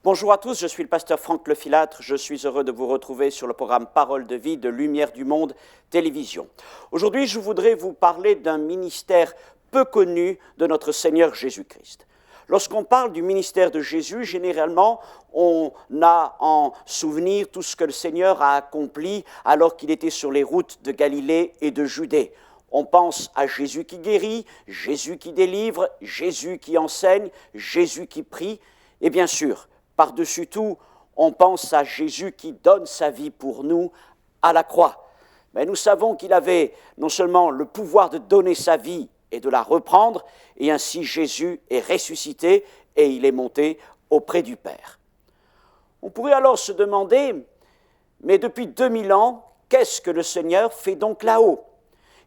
Bonjour à tous, je suis le pasteur Franck Lefilâtre. Je suis heureux de vous retrouver sur le programme Parole de vie de Lumière du Monde Télévision. Aujourd'hui, je voudrais vous parler d'un ministère peu connu de notre Seigneur Jésus-Christ. Lorsqu'on parle du ministère de Jésus, généralement, on a en souvenir tout ce que le Seigneur a accompli alors qu'il était sur les routes de Galilée et de Judée. On pense à Jésus qui guérit, Jésus qui délivre, Jésus qui enseigne, Jésus qui prie, et bien sûr, par-dessus tout, on pense à Jésus qui donne sa vie pour nous à la croix. Mais nous savons qu'il avait non seulement le pouvoir de donner sa vie et de la reprendre, et ainsi Jésus est ressuscité et il est monté auprès du Père. On pourrait alors se demander, mais depuis 2000 ans, qu'est-ce que le Seigneur fait donc là-haut ?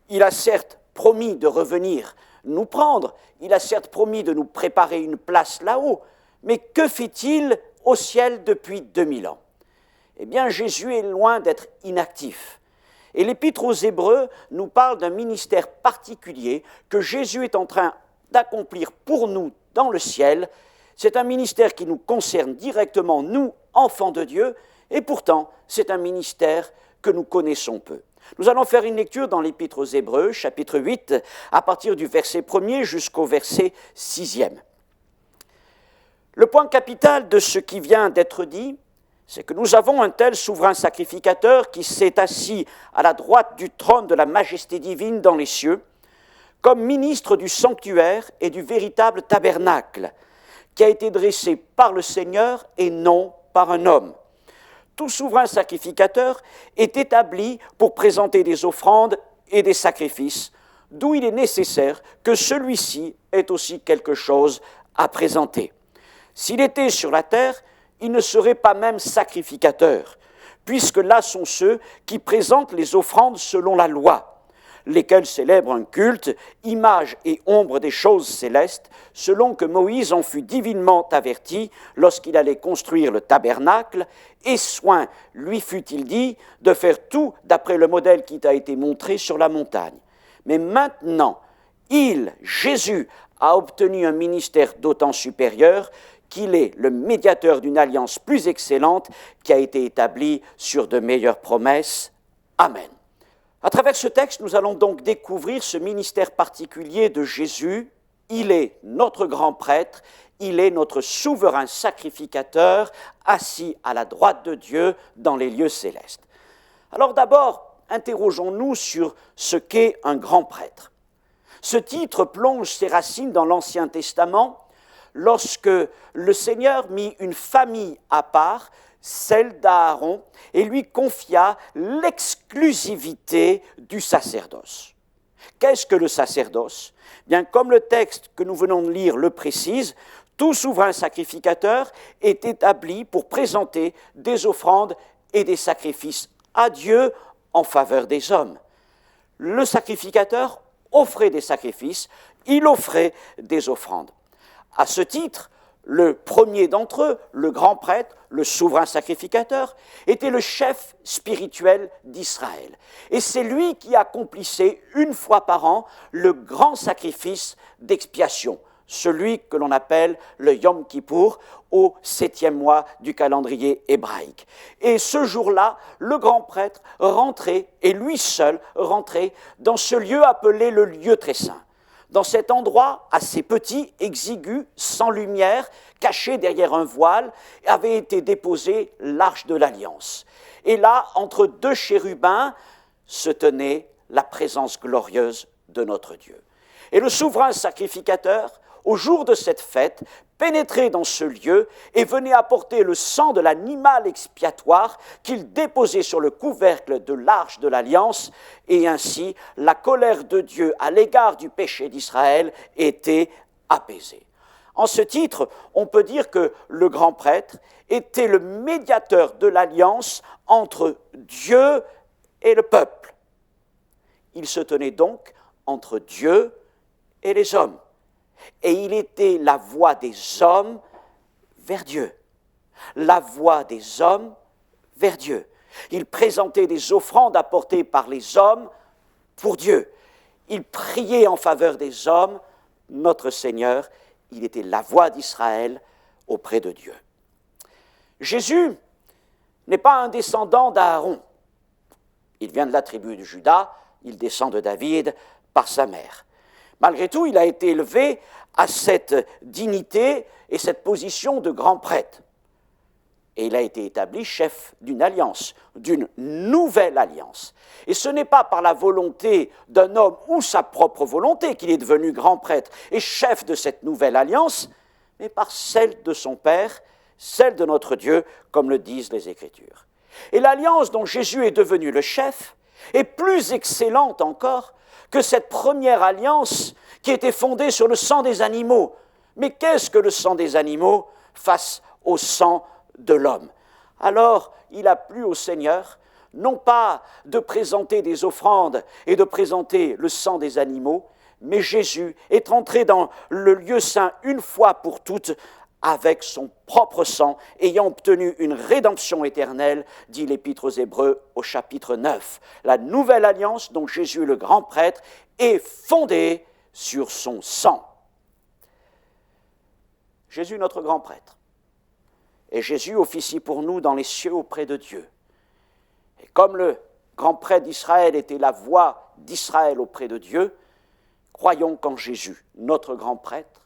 Il a certes promis de revenir nous prendre, il a certes promis de nous préparer une place là-haut, mais que fait-il au ciel depuis 2000 ans ? Eh bien, Jésus est loin d'être inactif. Et l'Épître aux Hébreux nous parle d'un ministère particulier que Jésus est en train d'accomplir pour nous dans le ciel. C'est un ministère qui nous concerne directement, nous, enfants de Dieu, et pourtant, c'est un ministère que nous connaissons peu. Nous allons faire une lecture dans l'Épître aux Hébreux, chapitre 8, à partir du verset 1er jusqu'au verset 6e. Le point capital de ce qui vient d'être dit, c'est que nous avons un tel souverain sacrificateur qui s'est assis à la droite du trône de la majesté divine dans les cieux, comme ministre du sanctuaire et du véritable tabernacle, qui a été dressé par le Seigneur et non par un homme. Tout souverain sacrificateur est établi pour présenter des offrandes et des sacrifices, d'où il est nécessaire que celui-ci ait aussi quelque chose à présenter. S'il était sur la terre, il ne serait pas même sacrificateur, puisque là sont ceux qui présentent les offrandes selon la loi, lesquels célèbrent un culte, image et ombre des choses célestes, selon que Moïse en fut divinement averti lorsqu'il allait construire le tabernacle, et soin lui fut-il dit de faire tout d'après le modèle qui t'a été montré sur la montagne. Mais maintenant, Jésus, a obtenu un ministère d'autant supérieur qu'il est le médiateur d'une alliance plus excellente qui a été établie sur de meilleures promesses. Amen. À travers ce texte, nous allons donc découvrir ce ministère particulier de Jésus. Il est notre grand prêtre, il est notre souverain sacrificateur, assis à la droite de Dieu dans les lieux célestes. Alors d'abord, interrogeons-nous sur ce qu'est un grand prêtre. Ce titre plonge ses racines dans l'Ancien Testament, lorsque le Seigneur mit une famille à part, celle d'Aaron, et lui confia l'exclusivité du sacerdoce. Qu'est-ce que le sacerdoce ? Bien, comme le texte que nous venons de lire le précise, tout souverain sacrificateur est établi pour présenter des offrandes et des sacrifices à Dieu en faveur des hommes. Le sacrificateur offrait des sacrifices, il offrait des offrandes. À ce titre, le premier d'entre eux, le grand prêtre, le souverain sacrificateur, était le chef spirituel d'Israël. Et c'est lui qui accomplissait une fois par an le grand sacrifice d'expiation, celui que l'on appelle le Yom Kippour, au 7e mois du calendrier hébraïque. Et ce jour-là, le grand prêtre rentrait, et lui seul rentrait, dans ce lieu appelé le lieu très saint. Dans cet endroit assez petit, exigu, sans lumière, caché derrière un voile, avait été déposée l'arche de l'Alliance. Et là, entre deux chérubins, se tenait la présence glorieuse de notre Dieu. Et le souverain sacrificateur, au jour de cette fête, pénétrait dans ce lieu et venait apporter le sang de l'animal expiatoire qu'il déposait sur le couvercle de l'arche de l'Alliance, et ainsi la colère de Dieu à l'égard du péché d'Israël était apaisée. En ce titre, on peut dire que le grand prêtre était le médiateur de l'alliance entre Dieu et le peuple. Il se tenait donc entre Dieu et les hommes. Et il était la voix des hommes vers Dieu. La voix des hommes vers Dieu. Il présentait des offrandes apportées par les hommes pour Dieu. Il priait en faveur des hommes, notre Seigneur. Il était la voix d'Israël auprès de Dieu. Jésus n'est pas un descendant d'Aaron. Il vient de la tribu de Juda, il descend de David par sa mère. Malgré tout, il a été élevé à cette dignité et cette position de grand prêtre. Et il a été établi chef d'une alliance, d'une nouvelle alliance. Et ce n'est pas par la volonté d'un homme ou sa propre volonté qu'il est devenu grand prêtre et chef de cette nouvelle alliance, mais par celle de son Père, celle de notre Dieu, comme le disent les Écritures. Et l'alliance dont Jésus est devenu le chef est plus excellente encore que cette première alliance qui était fondée sur le sang des animaux. Mais qu'est-ce que le sang des animaux face au sang de l'homme? Alors, il a plu au Seigneur, non pas de présenter des offrandes et de présenter le sang des animaux, mais Jésus est entré dans le lieu saint une fois pour toutes avec son propre sang, ayant obtenu une rédemption éternelle, dit l'Épître aux Hébreux au chapitre 9. La nouvelle alliance dont Jésus le grand prêtre est fondée sur son sang. Jésus notre grand prêtre. Et Jésus officie pour nous dans les cieux auprès de Dieu. Et comme le grand prêtre d'Israël était la voix d'Israël auprès de Dieu, croyons qu'en Jésus, notre grand prêtre,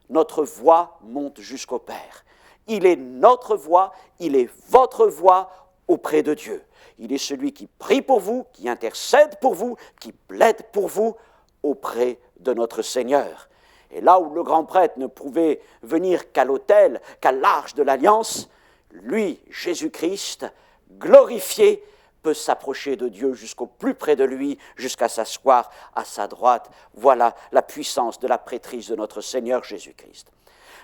notre voix monte jusqu'au Père. Il est notre voix, il est votre voix auprès de Dieu. Il est celui qui prie pour vous, qui intercède pour vous, qui plaide pour vous auprès de notre Seigneur. Et là où le grand prêtre ne pouvait venir qu'à l'autel, qu'à l'arche de l'Alliance, lui, Jésus-Christ, glorifié, peut s'approcher de Dieu jusqu'au plus près de lui, jusqu'à s'asseoir à sa droite. Voilà la puissance de la prêtrise de notre Seigneur Jésus-Christ.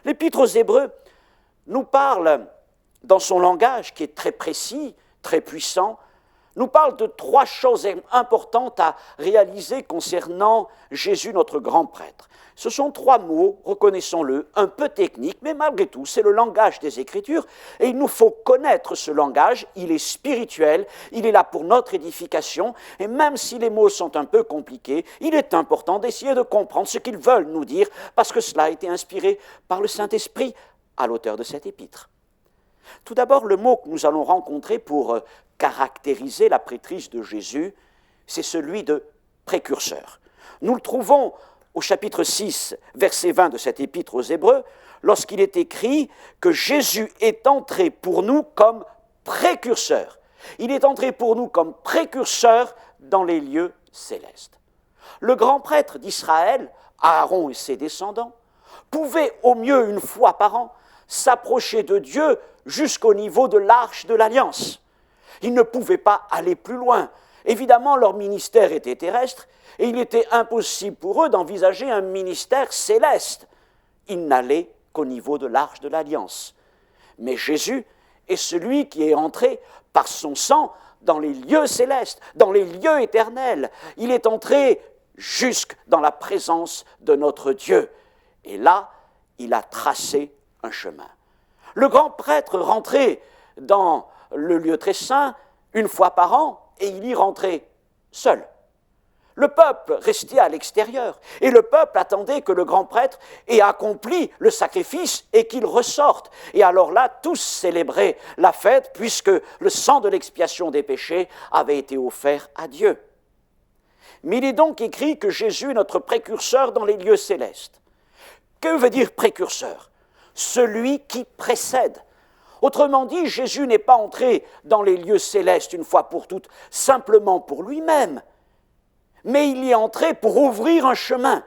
L'Épître aux Hébreux nous parle, dans son langage qui est très précis, très puissant, nous parle de 3 choses importantes à réaliser concernant Jésus, notre grand prêtre. Ce sont 3 mots, reconnaissons-le, un peu techniques, mais malgré tout, c'est le langage des Écritures, et il nous faut connaître ce langage, il est spirituel, il est là pour notre édification, et même si les mots sont un peu compliqués, il est important d'essayer de comprendre ce qu'ils veulent nous dire, parce que cela a été inspiré par le Saint-Esprit à l'auteur de cet épître. Tout d'abord, le mot que nous allons rencontrer pour caractériser la prêtrise de Jésus, c'est celui de précurseur. Nous le trouvons au chapitre 6, verset 20 de cet épître aux Hébreux, lorsqu'il est écrit que Jésus est entré pour nous comme précurseur. Il est entré pour nous comme précurseur dans les lieux célestes. Le grand prêtre d'Israël, Aaron et ses descendants, pouvait au mieux une fois par an s'approcher de Dieu jusqu'au niveau de l'arche de l'Alliance. Ils ne pouvaient pas aller plus loin. Évidemment, leur ministère était terrestre et il était impossible pour eux d'envisager un ministère céleste. Ils n'allaient qu'au niveau de l'arche de l'Alliance. Mais Jésus est celui qui est entré par son sang dans les lieux célestes, dans les lieux éternels. Il est entré jusque dans la présence de notre Dieu. Et là, il a tracé un chemin. Le grand prêtre rentrait dans le lieu très saint une fois par an et il y rentrait seul. Le peuple restait à l'extérieur et le peuple attendait que le grand prêtre ait accompli le sacrifice et qu'il ressorte. Et alors là, tous célébraient la fête puisque le sang de l'expiation des péchés avait été offert à Dieu. Mais il est donc écrit que Jésus est notre précurseur dans les lieux célestes. Que veut dire précurseur? Celui qui précède. Autrement dit, Jésus n'est pas entré dans les lieux célestes une fois pour toutes, simplement pour lui-même, mais il y est entré pour ouvrir un chemin.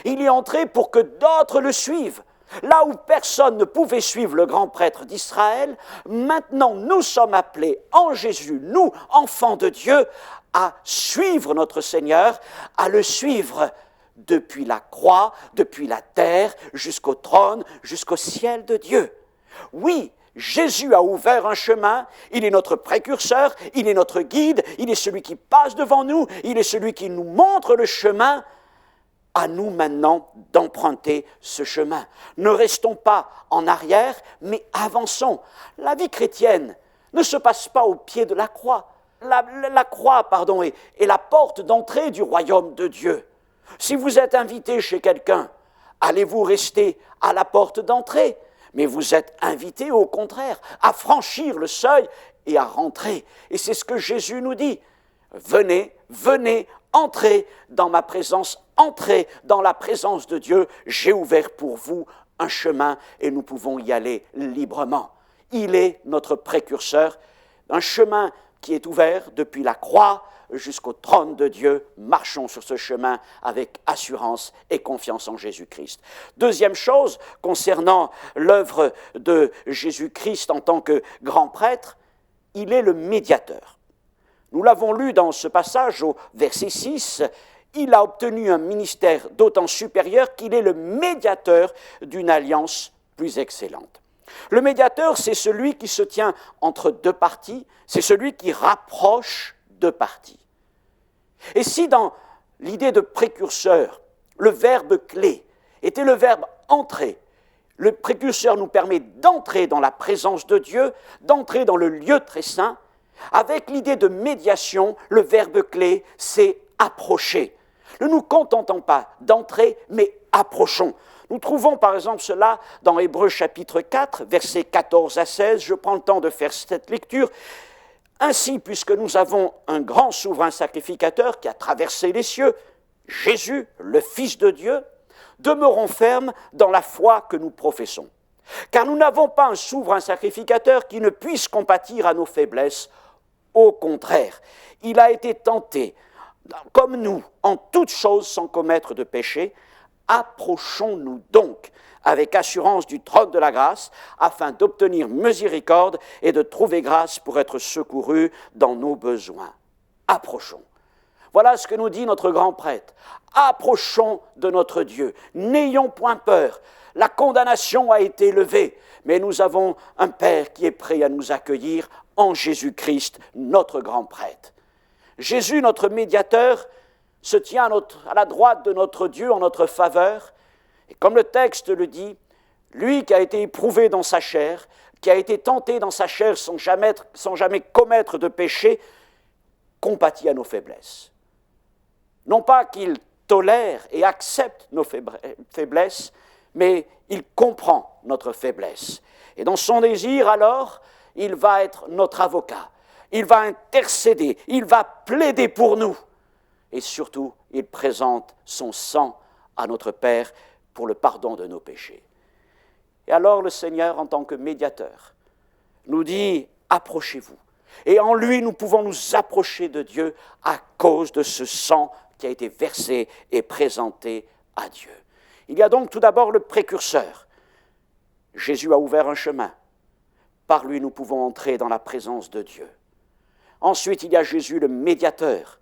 Il y est entré pour que d'autres le suivent. Là où personne ne pouvait suivre le grand prêtre d'Israël, maintenant nous sommes appelés en Jésus, nous, enfants de Dieu, à suivre notre Seigneur, à le suivre depuis la croix, depuis la terre, jusqu'au trône, jusqu'au ciel de Dieu. Oui, Jésus a ouvert un chemin, il est notre précurseur, il est notre guide, il est celui qui passe devant nous, il est celui qui nous montre le chemin. À nous maintenant d'emprunter ce chemin. Ne restons pas en arrière, mais avançons. La vie chrétienne ne se passe pas au pied de la croix. La croix, est la porte d'entrée du royaume de Dieu. Si vous êtes invité chez quelqu'un, allez-vous rester à la porte d'entrée? mais vous êtes invités au contraire à franchir le seuil et à rentrer. Et c'est ce que Jésus nous dit. Venez, venez, entrez dans ma présence, entrez dans la présence de Dieu. J'ai ouvert pour vous un chemin et nous pouvons y aller librement. Il est notre précurseur, un chemin qui est ouvert depuis la croix jusqu'au trône de Dieu. Marchons sur ce chemin avec assurance et confiance en Jésus-Christ. Deuxième chose, concernant l'œuvre de Jésus-Christ en tant que grand prêtre, il est le médiateur. Nous l'avons lu dans ce passage au verset 6, il a obtenu un ministère d'autant supérieur qu'il est le médiateur d'une alliance plus excellente. Le médiateur, c'est celui qui se tient entre deux parties, c'est celui qui rapproche deux parties. Et si dans l'idée de précurseur, le verbe clé était le verbe entrer, le précurseur nous permet d'entrer dans la présence de Dieu, d'entrer dans le lieu très saint. Avec l'idée de médiation, le verbe clé, c'est approcher. Ne nous contentons pas d'entrer, mais approchons. Nous trouvons par exemple cela dans Hébreux chapitre 4, versets 14 à 16. Je prends le temps de faire cette lecture. Ainsi, puisque nous avons un grand souverain sacrificateur qui a traversé les cieux, Jésus, le Fils de Dieu, demeurons fermes dans la foi que nous professons. Car nous n'avons pas un souverain sacrificateur qui ne puisse compatir à nos faiblesses. Au contraire, il a été tenté, comme nous, en toutes choses sans commettre de péché. Approchons-nous donc avec assurance du trône de la grâce, afin d'obtenir miséricorde et de trouver grâce pour être secourus dans nos besoins. Approchons. Voilà ce que nous dit notre grand prêtre. Approchons de notre Dieu. N'ayons point peur. La condamnation a été levée, mais nous avons un Père qui est prêt à nous accueillir en Jésus-Christ, notre grand prêtre. Jésus, notre médiateur, se tient à la droite de notre Dieu en notre faveur. Et comme le texte le dit, lui qui a été éprouvé dans sa chair, qui a été tenté dans sa chair sans jamais commettre de péché, compatit à nos faiblesses. Non pas qu'il tolère et accepte nos faiblesses, mais il comprend notre faiblesse. Et dans son désir, alors, il va être notre avocat. Il va intercéder, il va plaider pour nous. Et surtout, il présente son sang à notre Père pour le pardon de nos péchés. Et alors le Seigneur, en tant que médiateur, nous dit « Approchez-vous ». Et en lui, nous pouvons nous approcher de Dieu à cause de ce sang qui a été versé et présenté à Dieu. Il y a donc tout d'abord le précurseur. Jésus a ouvert un chemin. Par lui, nous pouvons entrer dans la présence de Dieu. Ensuite, il y a Jésus, le médiateur.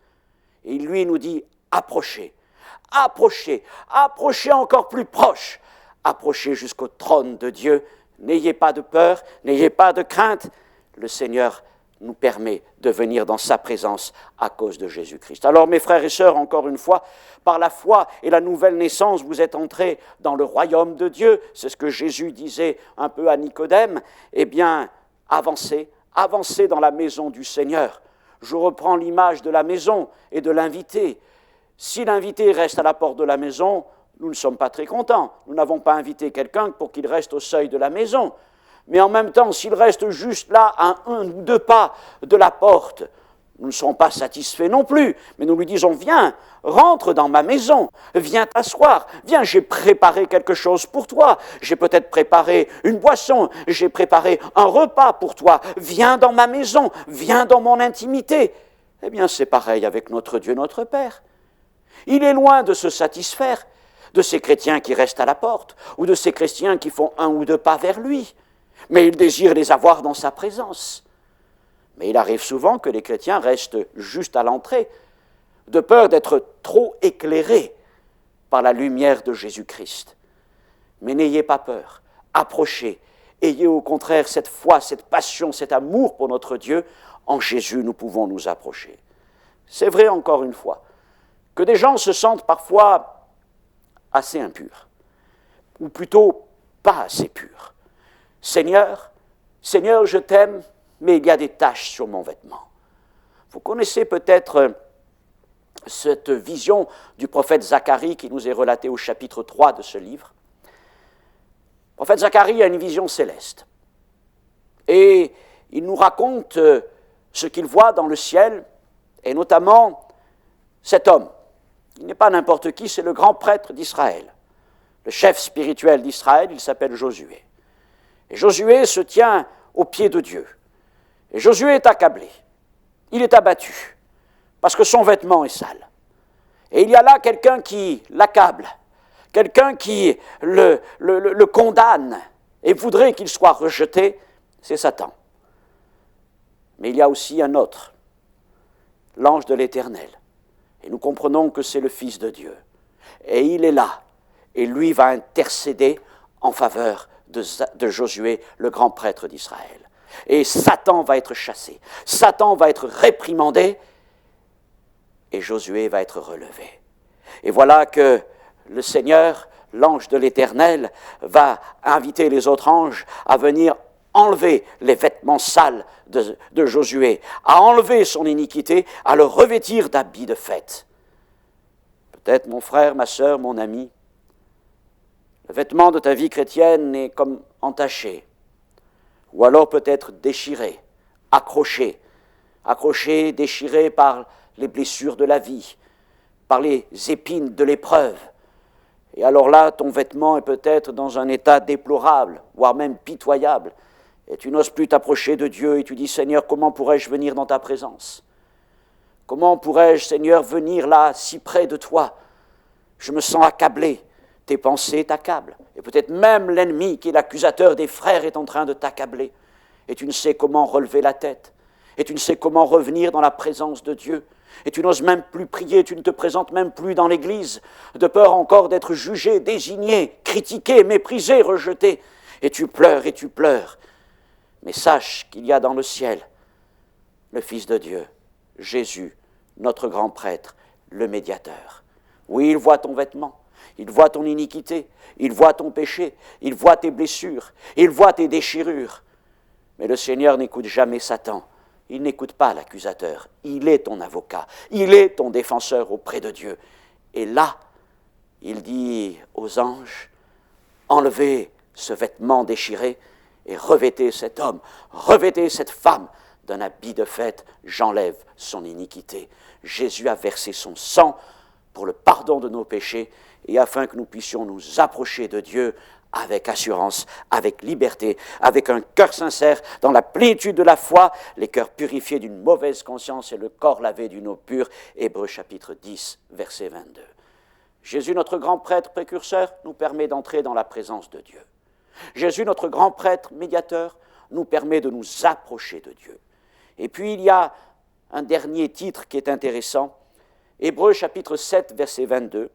Et lui nous dit « Approchez, approchez, approchez encore plus proche, approchez jusqu'au trône de Dieu. N'ayez pas de peur, n'ayez pas de crainte. Le Seigneur nous permet de venir dans sa présence à cause de Jésus-Christ. » Alors mes frères et sœurs, encore une fois, par la foi et la nouvelle naissance, vous êtes entrés dans le royaume de Dieu. C'est ce que Jésus disait un peu à Nicodème. Eh bien, avancez, avancez dans la maison du Seigneur. Je reprends l'image de la maison et de l'invité. Si l'invité reste à la porte de la maison, nous ne sommes pas très contents. Nous n'avons pas invité quelqu'un pour qu'il reste au seuil de la maison. Mais en même temps, s'il reste juste là, à 1 ou 2 pas de la porte, nous ne serons pas satisfaits non plus. Mais nous lui disons, viens, rentre dans ma maison, viens t'asseoir, viens, j'ai préparé quelque chose pour toi, j'ai peut-être préparé une boisson, j'ai préparé un repas pour toi, viens dans ma maison, viens dans mon intimité. Eh bien, c'est pareil avec notre Dieu, notre Père. Il est loin de se satisfaire de ces chrétiens qui restent à la porte, ou de ces chrétiens qui font 1 ou 2 pas vers lui. Mais il désire les avoir dans sa présence. Mais il arrive souvent que les chrétiens restent juste à l'entrée, de peur d'être trop éclairés par la lumière de Jésus-Christ. Mais n'ayez pas peur, approchez, ayez au contraire cette foi, cette passion, cet amour pour notre Dieu. En Jésus, nous pouvons nous approcher. C'est vrai, encore une fois, que des gens se sentent parfois assez impurs, ou plutôt pas assez purs. Seigneur, je t'aime, mais il y a des taches sur mon vêtement. Vous connaissez peut-être cette vision du prophète Zacharie qui nous est relatée au chapitre 3 de ce livre. Le En fait, Zacharie a une vision céleste. Et il nous raconte ce qu'il voit dans le ciel, et notamment cet homme. Il n'est pas n'importe qui, c'est le grand prêtre d'Israël. Le chef spirituel d'Israël, il s'appelle Josué. Et Josué se tient aux pieds de Dieu. Et Josué est accablé. Il est abattu, parce que son vêtement est sale. Et il y a là quelqu'un qui l'accable, quelqu'un qui le condamne et voudrait qu'il soit rejeté, c'est Satan. Mais il y a aussi un autre, l'ange de l'Éternel. Et nous comprenons que c'est le Fils de Dieu. Et il est là, et lui va intercéder en faveur de Josué, le grand prêtre d'Israël. Et Satan va être chassé, Satan va être réprimandé, et Josué va être relevé. Et voilà que le Seigneur, l'ange de l'Éternel, va inviter les autres anges à venir enlever les vêtements sales de Josué, à enlever son iniquité, à le revêtir d'habits de fête. Peut-être, mon frère, ma sœur, mon ami, le vêtement de ta vie chrétienne est comme entaché, ou alors peut-être déchiré, accroché, déchiré par les blessures de la vie, par les épines de l'épreuve. Et alors là, ton vêtement est peut-être dans un état déplorable, voire même pitoyable, et tu n'oses plus t'approcher de Dieu, et tu dis, Seigneur, comment pourrais-je venir dans ta présence? Comment pourrais-je, Seigneur, venir là, si près de toi? Je me sens accablé, tes pensées t'accablent, et peut-être même l'ennemi qui est l'accusateur des frères est en train de t'accabler, et tu ne sais comment relever la tête, et tu ne sais comment revenir dans la présence de Dieu, et tu n'oses même plus prier, tu ne te présentes même plus dans l'église, de peur encore d'être jugé, désigné, critiqué, méprisé, rejeté, et tu pleures. Mais sache qu'il y a dans le ciel le Fils de Dieu, Jésus, notre grand prêtre, le médiateur. Oui, il voit ton vêtement, il voit ton iniquité, il voit ton péché, il voit tes blessures, il voit tes déchirures. Mais le Seigneur n'écoute jamais Satan. Il n'écoute pas l'accusateur, il est ton avocat, il est ton défenseur auprès de Dieu. Et là, il dit aux anges, enlevez ce vêtement déchiré et revêtez cet homme, revêtez cette femme d'un habit de fête, j'enlève son iniquité. Jésus a versé son sang pour le pardon de nos péchés et afin que nous puissions nous approcher de Dieu avec assurance, avec liberté, avec un cœur sincère, dans la plénitude de la foi, les cœurs purifiés d'une mauvaise conscience et le corps lavé d'une eau pure. Hébreux chapitre 10, verset 22. Jésus, notre grand prêtre précurseur, nous permet d'entrer dans la présence de Dieu. Jésus, notre grand prêtre médiateur, nous permet de nous approcher de Dieu. Et puis il y a un dernier titre qui est intéressant, Hébreux chapitre 7, verset 22.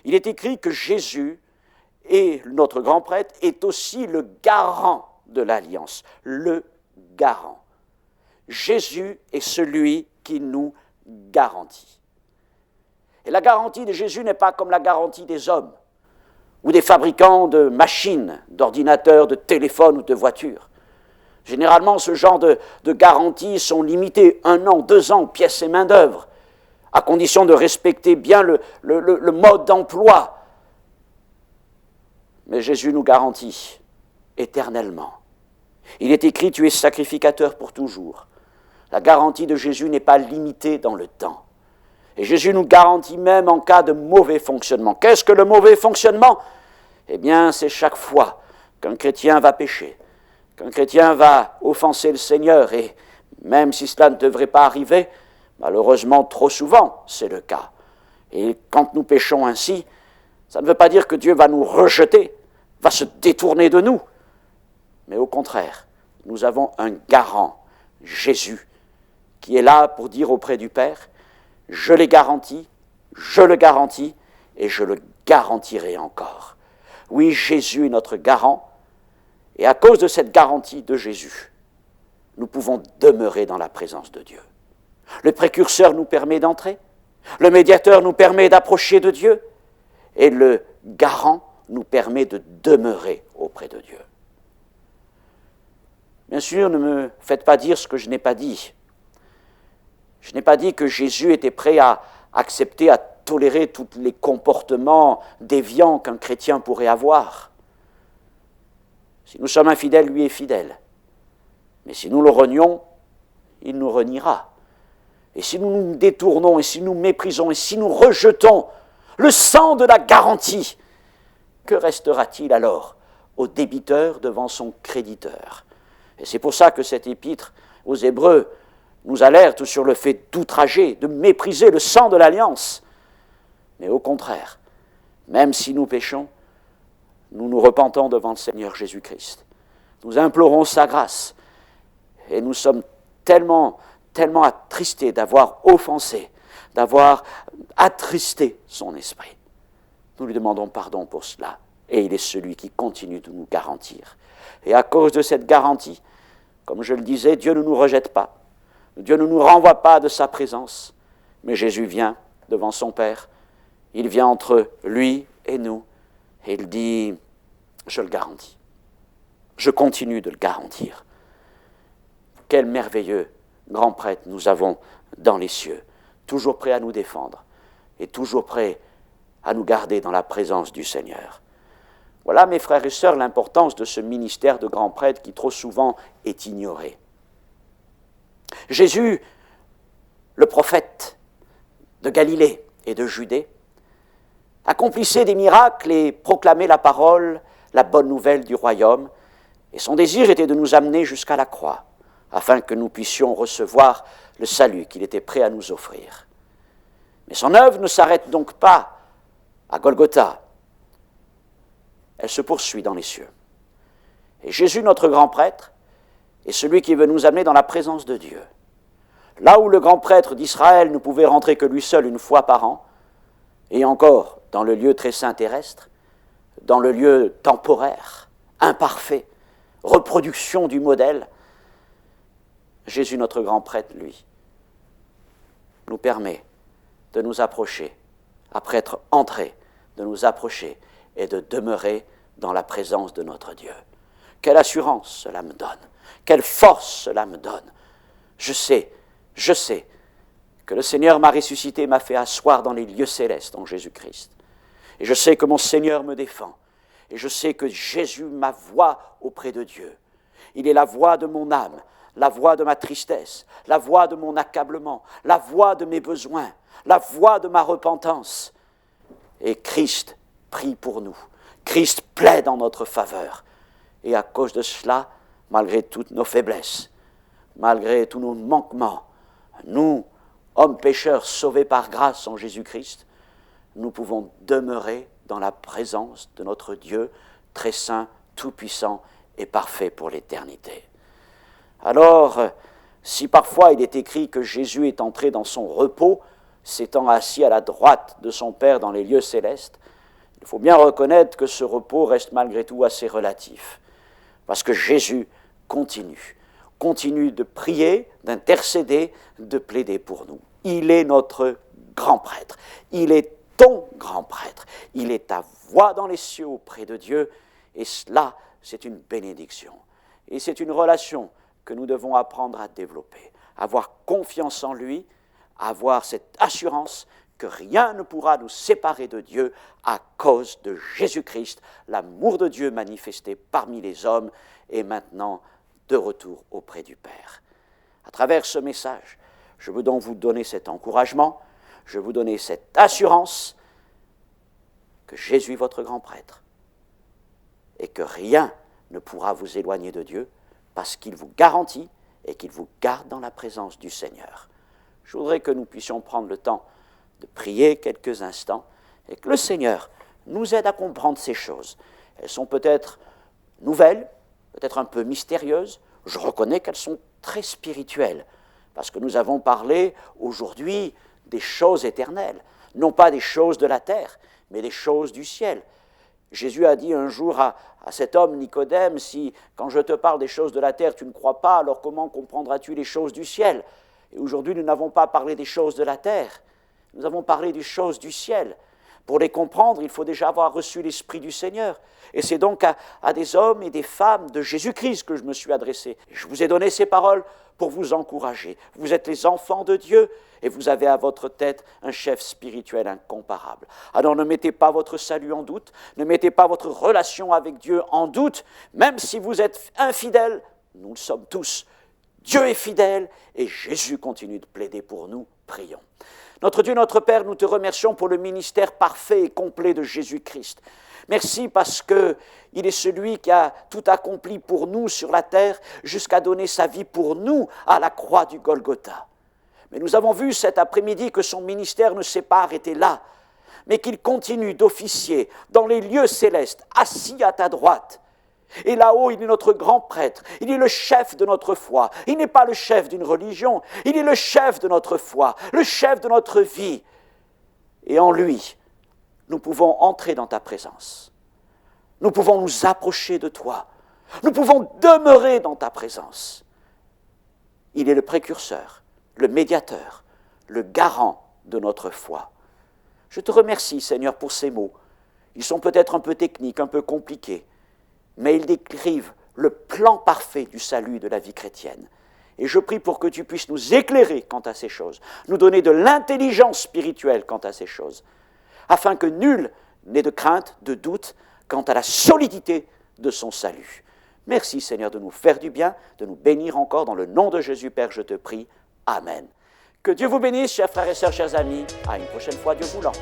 Il est écrit que Jésus, et notre grand prêtre, est aussi le garant de l'alliance, le garant. Jésus est celui qui nous garantit. Et la garantie de Jésus n'est pas comme la garantie des hommes, ou des fabricants de machines, d'ordinateurs, de téléphones ou de voitures. Généralement, ce genre de garanties sont limitées 1 an, 2 ans, pièces et main-d'œuvre, à condition de respecter bien le mode d'emploi. Mais Jésus nous garantit éternellement. Il est écrit, tu es sacrificateur pour toujours. La garantie de Jésus n'est pas limitée dans le temps. Et Jésus nous garantit même en cas de mauvais fonctionnement. Qu'est-ce que le mauvais fonctionnement? Eh bien, c'est chaque fois qu'un chrétien va pécher, qu'un chrétien va offenser le Seigneur, et même si cela ne devrait pas arriver, malheureusement, trop souvent, c'est le cas. Et quand nous péchons ainsi, ça ne veut pas dire que Dieu va nous rejeter, va se détourner de nous. Mais au contraire, nous avons un garant, Jésus, qui est là pour dire auprès du Père, je l'ai garanti, je le garantis, et je le garantirai encore. Oui, Jésus est notre garant, et à cause de cette garantie de Jésus, nous pouvons demeurer dans la présence de Dieu. Le précurseur nous permet d'entrer, le médiateur nous permet d'approcher de Dieu, et le garant nous permet de demeurer auprès de Dieu. Bien sûr, ne me faites pas dire ce que je n'ai pas dit. Je n'ai pas dit que Jésus était prêt à accepter, à tolérer tous les comportements déviants qu'un chrétien pourrait avoir. Si nous sommes infidèles, lui est fidèle. Mais si nous le renions, il nous reniera. Et si nous nous détournons, et si nous méprisons, et si nous rejetons le sang de la garantie, que restera-t-il alors au débiteur devant son créditeur? Et c'est pour ça que cet épître aux Hébreux nous alerte sur le fait d'outrager, de mépriser le sang de l'alliance. Mais au contraire, même si nous péchons, nous nous repentons devant le Seigneur Jésus-Christ. Nous implorons sa grâce. Et nous sommes tellement attristés d'avoir offensé, d'avoir attristé son esprit. Nous lui demandons pardon pour cela. Et il est celui qui continue de nous garantir. Et à cause de cette garantie, comme je le disais, Dieu ne nous rejette pas. Dieu ne nous renvoie pas de sa présence. Mais Jésus vient devant son Père. Il vient entre lui et nous. Et il dit, je le garantis. Je continue de le garantir. Quel merveilleux grand prêtre nous avons dans les cieux, toujours prêt à nous défendre et toujours prêt à nous garder dans la présence du Seigneur. Voilà, mes frères et sœurs, l'importance de ce ministère de grand prêtre qui trop souvent est ignoré. Jésus, le prophète de Galilée et de Judée, accomplissait des miracles et proclamait la parole, la bonne nouvelle du royaume, et son désir était de nous amener jusqu'à la croix, afin que nous puissions recevoir le salut qu'il était prêt à nous offrir. Mais son œuvre ne s'arrête donc pas à Golgotha. Elle se poursuit dans les cieux. Et Jésus, notre grand prêtre, est celui qui veut nous amener dans la présence de Dieu. Là où le grand prêtre d'Israël ne pouvait rentrer que lui seul une fois par an, et encore dans le lieu très saint terrestre, dans le lieu temporaire, imparfait, reproduction du modèle, Jésus, notre grand prêtre, lui, nous permet de nous approcher, après être entrés, de nous approcher et de demeurer dans la présence de notre Dieu. Quelle assurance cela me donne, quelle force cela me donne. Je sais que le Seigneur m'a ressuscité, m'a fait asseoir dans les lieux célestes en Jésus-Christ. Et je sais que mon Seigneur me défend. Et je sais que Jésus ma voix auprès de Dieu. Il est la voix de mon âme, la voix de ma tristesse, la voix de mon accablement, la voix de mes besoins, la voix de ma repentance. Et Christ prie pour nous. Christ plaide en notre faveur. Et à cause de cela, malgré toutes nos faiblesses, malgré tous nos manquements, nous, hommes pécheurs sauvés par grâce en Jésus-Christ, nous pouvons demeurer dans la présence de notre Dieu très saint, tout-puissant et parfait pour l'éternité. Alors, si parfois il est écrit que Jésus est entré dans son repos, s'étant assis à la droite de son Père dans les lieux célestes, il faut bien reconnaître que ce repos reste malgré tout assez relatif, parce que Jésus continue de prier, d'intercéder, de plaider pour nous. Il est notre grand prêtre, il est ton grand prêtre, il est ta voix dans les cieux auprès de Dieu, et cela, c'est une bénédiction. Et c'est une relation que nous devons apprendre à développer, avoir confiance en lui, avoir cette assurance que rien ne pourra nous séparer de Dieu à cause de Jésus-Christ, l'amour de Dieu manifesté parmi les hommes et maintenant de retour auprès du Père. À travers ce message, je veux donc vous donner cet encouragement, je veux vous donner cette assurance que Jésus est votre grand prêtre et que rien ne pourra vous éloigner de Dieu parce qu'il vous garantit et qu'il vous garde dans la présence du Seigneur. Je voudrais que nous puissions prendre le temps de prier quelques instants et que le Seigneur nous aide à comprendre ces choses. Elles sont peut-être nouvelles, peut-être un peu mystérieuses. Je reconnais qu'elles sont très spirituelles parce que nous avons parlé aujourd'hui des choses éternelles, non pas des choses de la terre, mais des choses du ciel. Jésus a dit un jour à cet homme Nicodème, si quand je te parle des choses de la terre, tu ne crois pas, alors comment comprendras-tu les choses du ciel? Et aujourd'hui, nous n'avons pas parlé des choses de la terre, nous avons parlé des choses du ciel, Pour les comprendre, il faut déjà avoir reçu l'Esprit du Seigneur. Et c'est donc à des hommes et des femmes de Jésus-Christ que je me suis adressé. Je vous ai donné ces paroles pour vous encourager. Vous êtes les enfants de Dieu et vous avez à votre tête un chef spirituel incomparable. Alors ne mettez pas votre salut en doute, ne mettez pas votre relation avec Dieu en doute, même si vous êtes infidèles, nous le sommes tous. Dieu est fidèle et Jésus continue de plaider pour nous. Prions. Notre Dieu, notre Père, nous te remercions pour le ministère parfait et complet de Jésus-Christ. Merci parce qu'il est celui qui a tout accompli pour nous sur la terre jusqu'à donner sa vie pour nous à la croix du Golgotha. Mais nous avons vu cet après-midi que son ministère ne s'est pas arrêté là, mais qu'il continue d'officier dans les lieux célestes, assis à ta droite. Et là-haut, il est notre grand prêtre, il est le chef de notre foi. Il n'est pas le chef d'une religion, il est le chef de notre foi, le chef de notre vie. Et en lui, nous pouvons entrer dans ta présence. Nous pouvons nous approcher de toi. Nous pouvons demeurer dans ta présence. Il est le précurseur, le médiateur, le garant de notre foi. Je te remercie, Seigneur, pour ces mots. Ils sont peut-être un peu techniques, un peu compliqués, mais ils décrivent le plan parfait du salut de la vie chrétienne. Et je prie pour que tu puisses nous éclairer quant à ces choses, nous donner de l'intelligence spirituelle quant à ces choses, afin que nul n'ait de crainte, de doute quant à la solidité de son salut. Merci Seigneur de nous faire du bien, de nous bénir encore dans le nom de Jésus Père, je te prie. Amen. Que Dieu vous bénisse, chers frères et sœurs, chers amis. À une prochaine fois, Dieu voulant.